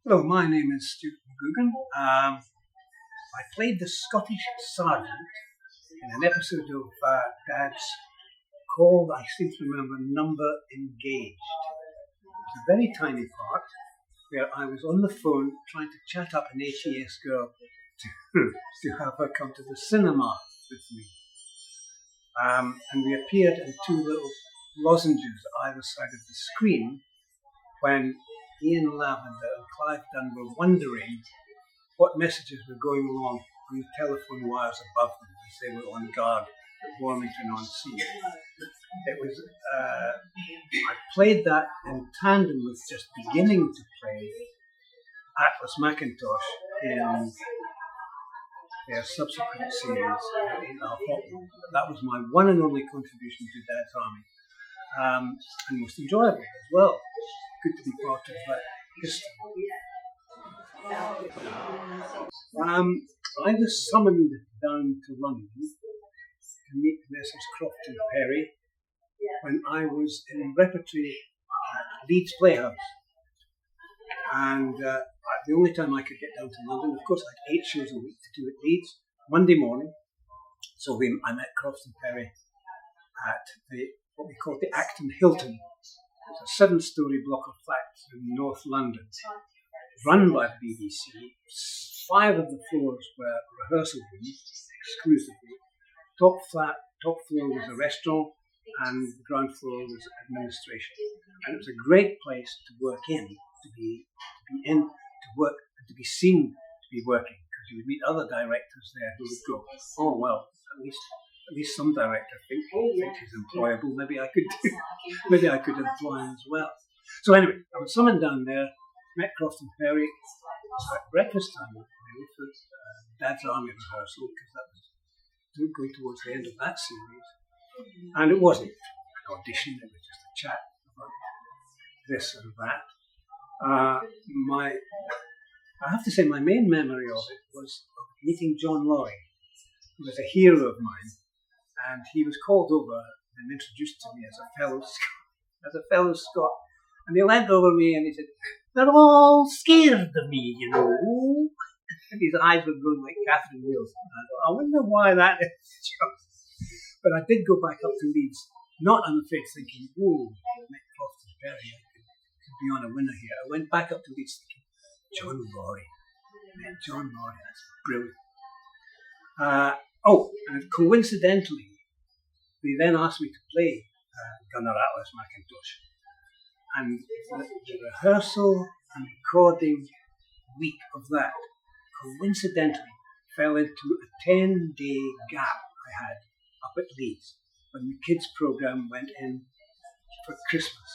Hello, my name is Stuart McGugan. I played the Scottish Sergeant in an episode of Dad's called, I seem to remember, Number Engaged. It was a very tiny part where I was on the phone trying to chat up an ATS girl to have her come to the cinema with me. And we appeared in two little lozenges either side of the screen when Ian Lavender and Clive Dunn were wondering what messages were going along on the telephone wires above them as they were on guard at Warmington-on-Sea. It was, I played that in tandem with just beginning to play Atlas Macintosh in their subsequent series in our Hotland. That was my one and only contribution to Dad's Army, and most enjoyable as well. Good to be part of that history. I was summoned down to London to meet Messrs. Croft and Perry when I was in repertory at Leeds Playhouse. And the only time I could get down to London, of course, I had 8 shows a week to do at Leeds, Monday morning. So I met Croft and Perry at what we called the Acton Hilton. It's a 7-storey block of flats in North London, run by the BBC. 5 of the floors were rehearsal rooms, exclusively. Top floor was a restaurant, and the ground floor was administration. And it was a great place to work in, to be in, to work, and to be seen to be working, because you would meet other directors there who would go, oh well, at least some director thinks he's employable. Maybe I could employ him as well. So anyway, I was summoned down there, met Croft and Perry. It was at breakfast time for Dad's Army rehearsal, because that was going towards the end of that series. And it wasn't an audition; it was just a chat about this and that. I have to say, my main memory of it was of meeting John Laurie, who was a hero of mine. And he was called over and introduced to me as a fellow Scot. And he leant over me and he said, "They're all scared of me, you know." And his eyes were going like Catherine Wheels. And I thought, I wonder why that is. But I did go back up to Leeds, not, I'm afraid, thinking, oh, met Croft and Perry, I could be on a winner here. I went back up to Leeds thinking, John Laurie. Met John Laurie, that's brilliant. And coincidentally, they then asked me to play Gunnar Atlas Macintosh. And the rehearsal and recording week of that coincidentally fell into a 10-day gap I had up at Leeds when the kids' programme went in for Christmas.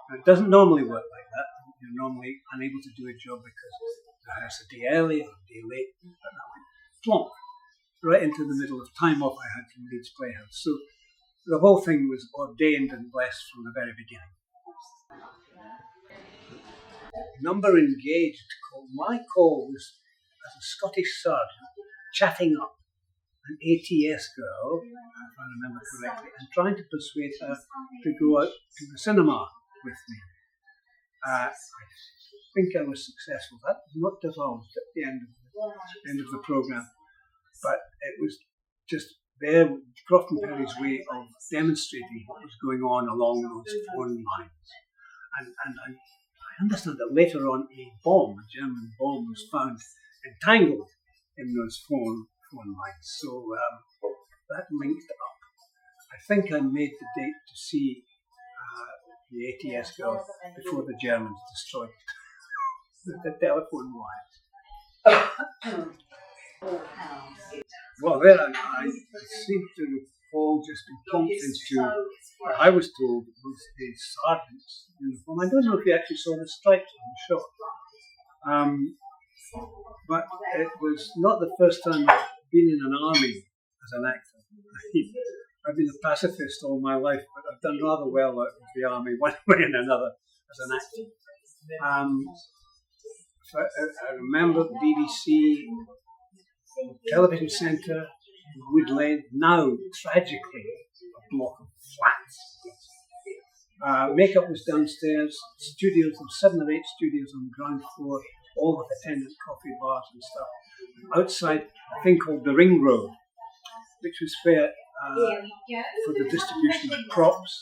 And it doesn't normally work like that. You're normally unable to do a job because you rehearse a day early or a day late. But that went plonk right into the middle of time off I had from Leeds Playhouse. So the whole thing was ordained and blessed from the very beginning. Number Engaged call. My call was as a Scottish sergeant chatting up an ATS girl, if I remember correctly, and trying to persuade her to go out to the cinema with me. I think I was successful. That was not divulged at the end of the programme, but it was just there, Croft and Perry's way of demonstrating what was going on along those phone lines. And I understand that later on a German bomb was found entangled in those phone lines. So that linked up. I think I made the date to see the ATS girl before the Germans destroyed the telephone wires. Well, then I seem to recall just being pumped into what I was told was a sergeant's uniform. I don't know if you actually saw the stripes on the shot. But it was not the first time I've been in an army as an actor. I've been a pacifist all my life, but I've done rather well out of the army one way and another as an actor. I remember the BBC television centre in Wood Lane, now tragically a block of flats. Makeup was downstairs. Studios, there were 7 or 8 studios on the ground floor, all with attendant coffee bars and stuff. Outside, a thing called the Ring Road, which was where for the distribution of props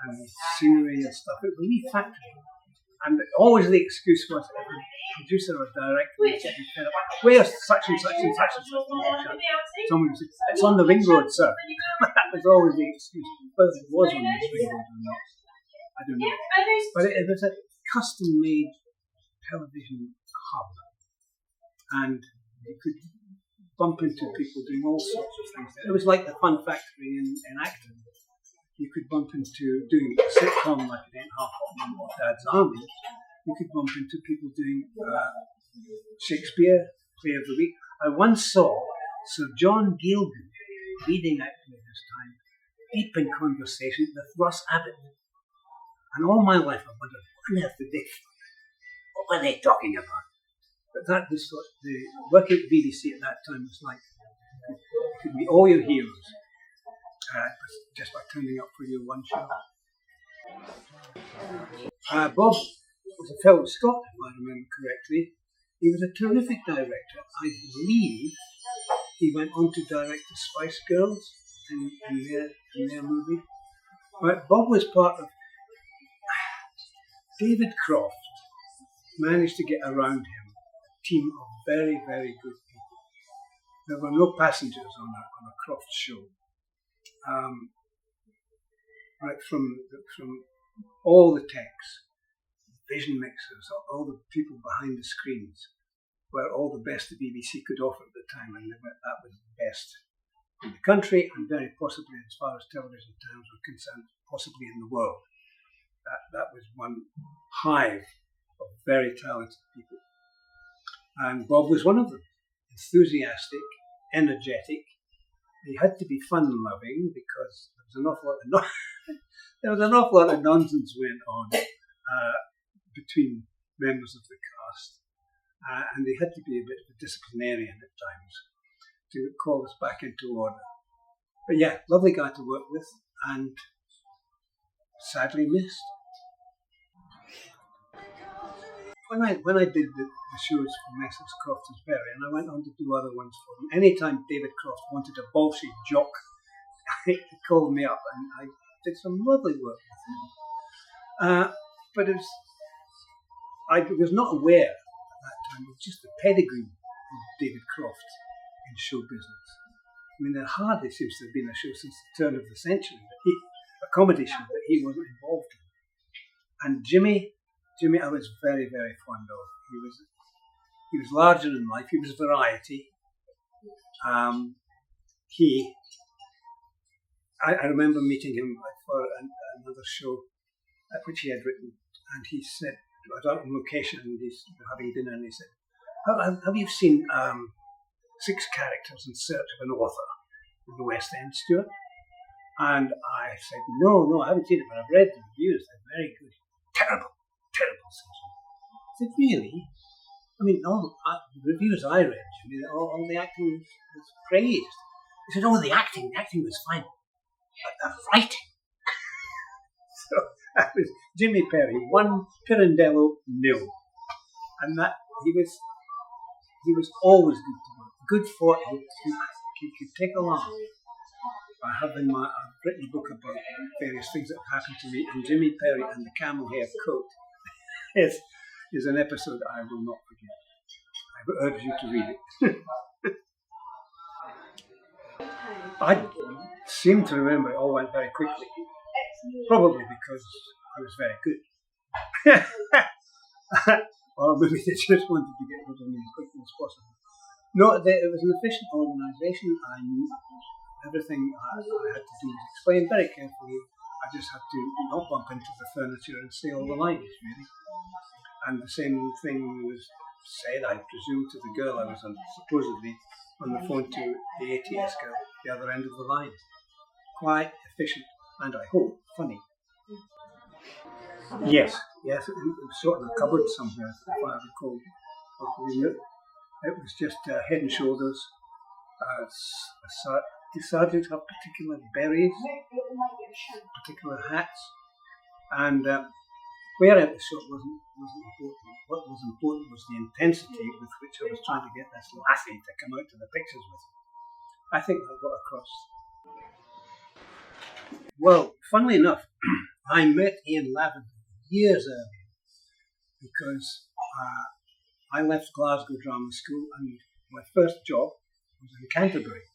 and scenery and stuff. It was a wee factory. And always the excuse was if a producer or director was getting fed up, where's such and such and such and such? Someone would say, it's on the Ring Road, sir. That was always the excuse. Whether it was on this Ring Road or not, I don't know. But it was a custom-made television hub. And you could bump into people doing all sorts of things. It was like the Fun Factory in Acton. You could bump into doing a sitcom like It Ain't Half Hot Mum or Dad's Army. You could bump into people doing Shakespeare, play of the week. I once saw Sir John Gielgud leading actor at this time, deep in conversation with Russ Abbott. And all my life I wondered, what on earth did they find? What were they talking about? But that was what the work at the BBC at that time was like. You could meet all your heroes. Just by turning up for your one show. Bob was a fellow Scot, if I remember correctly. He was a terrific director. I believe he went on to direct the Spice Girls in their movie. But Bob was part of... David Croft managed to get around him a team of very, very good people. There were no passengers on a Croft show. Right from all the techs, vision mixers, all the people behind the screens, were all the best the BBC could offer at the time, and that was the best in the country, and very possibly, as far as television times were concerned, possibly in the world. That was one hive of very talented people, and Bob was one of them. Enthusiastic, energetic. He had to be fun-loving because there was an awful lot of nonsense went on between members of the cast, and they had to be a bit of a disciplinarian at times to call us back into order. But yeah, lovely guy to work with, and sadly missed. When I did the shows for Messrs. Croft and Berry, and I went on to do other ones for them, anytime David Croft wanted a bolshy jock, he called me up, and I did some lovely work with him. But I was not aware at that time of just the pedigree of David Croft in show business. I mean, there hardly seems to have been a show since the turn of the century, a comedy show that he wasn't involved in. And Jimmy I was very, very fond of. He was larger than life. He was variety. I remember meeting him for another show which he had written, and he said, I was out on location and he's having dinner, and he said, have you seen 6 Characters in Search of an Author in the West End, Stuart? And I said, no, I haven't seen it, but I've read the reviews. They're very good. Terrible season. I said, really? I mean, all the reviews I read, all the acting was praised. He said, the acting was fine, but the writing. So that was Jimmy Perry, 1 Pirandello 0. And that he was always good to work. Good for him. He could take a laugh. I've written a book about various things that have happened to me, and Jimmy Perry and the camel hair coat is an episode I will not forget. I urge you to read it. I seem to remember it all went very quickly, probably because I was very good. Or maybe they just wanted to get rid of me as quickly as possible. No, it was an efficient organisation. I knew everything I had to do was explained very carefully. I just had to not bump into the furniture and say all the lines, really. And the same thing was said, I presume, to the girl I was supposedly on the phone to, the ATS girl, the other end of the line. Quite efficient, and I hope funny. Yes, it was sort of a cupboard somewhere, if I recall. It was just head and shoulders. The sergeants have particular berets, particular hats. And where at the shop wasn't important. What was important was the intensity with which I was trying to get this lassie to come out to the pictures with me. I think that got across. Well, funnily enough, I met Ian Lavender years earlier because I left Glasgow Drama School and my first job was in Canterbury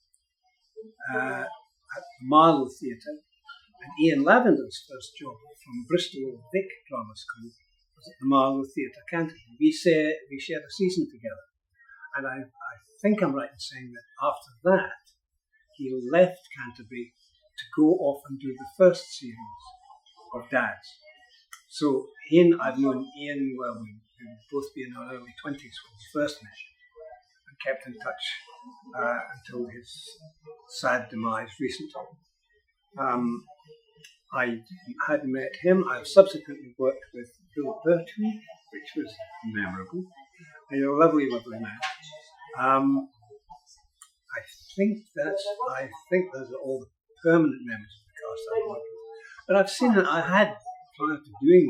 at the Marlow Theatre. And Ian Lavender's first job from Bristol Vic Drama School was at the Marlow Theatre, Canterbury. We shared a season together. And I think I'm right in saying that after that, he left Canterbury to go off and do the first series of Dads. So I've known Ian, well, we'd both be in our early 20s when we first met, and kept in touch until his sad demise recently. I had met him. I've subsequently worked with Bill Pertwee, which was memorable. He's a lovely, lovely man. I think those are all the permanent members of the cast I've worked with. But I've seen that I had, prior to doing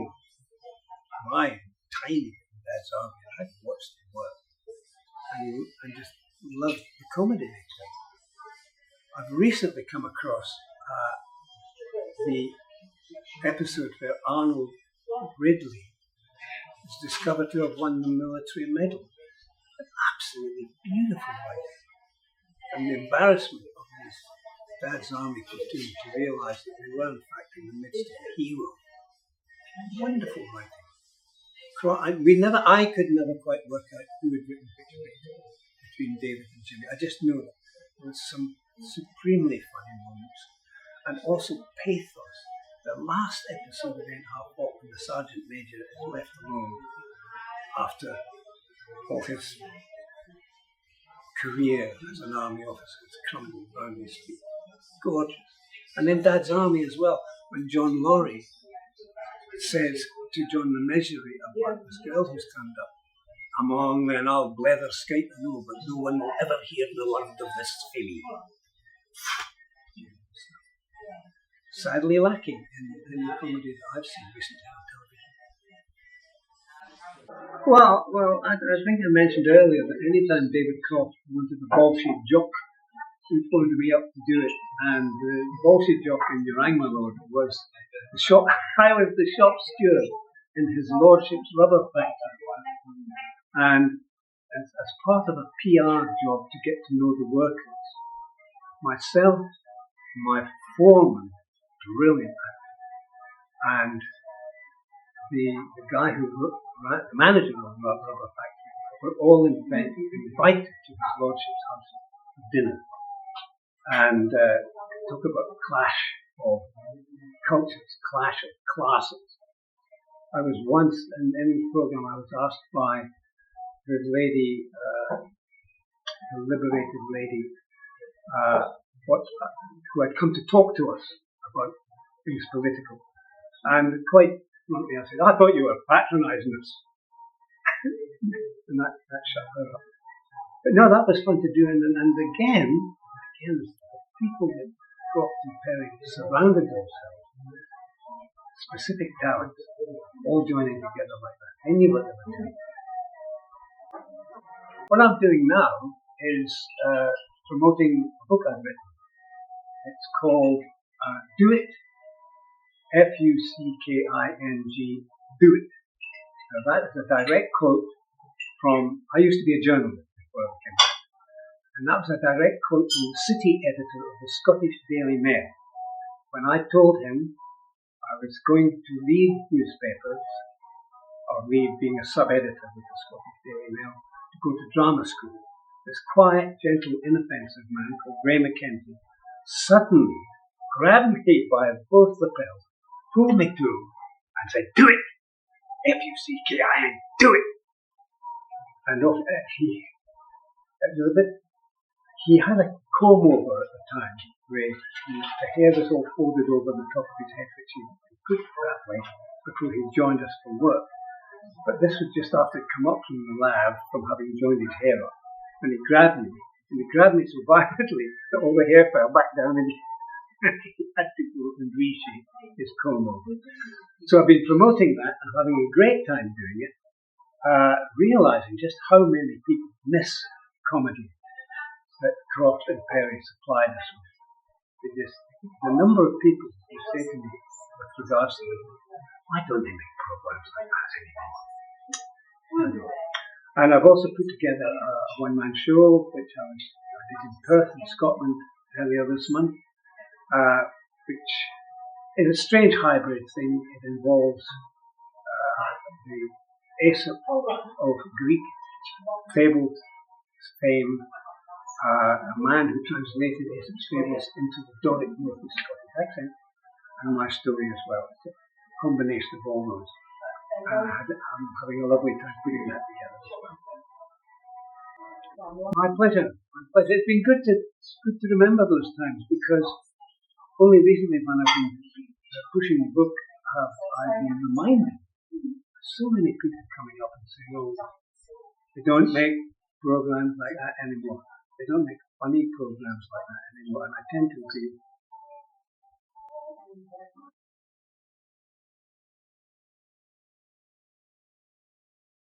my tiny Dad's Army, I had watched them work and just loved the comedy they played. I've recently come across the episode where Arnold Ridley is discovered to have won the military medal. An absolutely beautiful writing. And the embarrassment of this Dad's Army platoon to realise that they were in fact in the midst of a hero. Wonderful writing. I could never quite work out who had written which bit between David and Jimmy. I just know that there was some supremely funny moments. And also pathos. The last episode of Ain't Half Hot when the Sergeant Major is left alone after all his career as an army officer has crumbled around his feet. Gorgeous. And then Dad's Army as well, when John Laurie says to John the Measury about this girl who's turned up, "Among an old blether skate I know, but no one will ever hear the word of this filly." Sadly lacking in the comedy that I've seen recently on television. Well, I think I mentioned earlier that anytime David Croft wanted a ball-shaped jock, he phoned me up to do it. And the ball-shaped jock in Your My Lord was the shop. I was the shop steward in his lordship's rubber factory. And as part of a PR job to get to know the workers, myself, my foreman, brilliant actor, and the guy who the manager of the rubber factory were all invited to his lordship's house for dinner and talk about the clash of cultures, clash of classes. I was once in the program, I was asked by the lady, the liberated lady, who had come to talk to us about things political. And quite bluntly I said, "I thought you were patronising us." And that shut her up. But no, that was fun to do. And again, the people that Croft and Perry surrounded themselves with, specific talents, all joining together like that. I knew what they were doing. What I'm doing now is promoting a book I've written. It's called Do It, F-U-C-K-I-N-G, Do It. Now that is a direct quote from, I used to be a journalist before I became that. And that was a direct quote from the city editor of the Scottish Daily Mail. When I told him I was going to leave newspapers, or leave being a sub-editor with the Scottish Daily Mail, to go to drama school, this quiet, gentle, inoffensive man called Ray Mackenzie suddenly grabbed me by both lapels, pulled me through, and said, "Do it! F-U-C-K-I-N, do it!" And he had a comb over at the time, Ray. The hair was all folded over the top of his head, which he put that way before he joined us for work. But this was just after he'd come up from the lab from having joined his hair up. And he grabbed me. And he grabbed me so violently that all the hair fell back down and he had to go and reshape his comb over. So I've been promoting that and having a great time doing it, realising just how many people miss comedy that Croft and Perry supplied us with. The number of people who say to me with regards to them, why don't they make programs like that anymore? And I've also put together a one-man show, which I did in Perth in Scotland earlier this month, which is a strange hybrid thing. It involves the Aesop of Greek fables fame, a man who translated Aesop's fables into the Doric Northeast Scottish accent, and my story as well. It's a combination of all those. I'm having a lovely time putting that together as well. My pleasure. It's been good to remember those times, because only recently, when I've been pushing the book, I've been reminded. So many people coming up and saying, "Oh, they don't make programs like that anymore. They don't make funny programs like that anymore." And I tend to agree.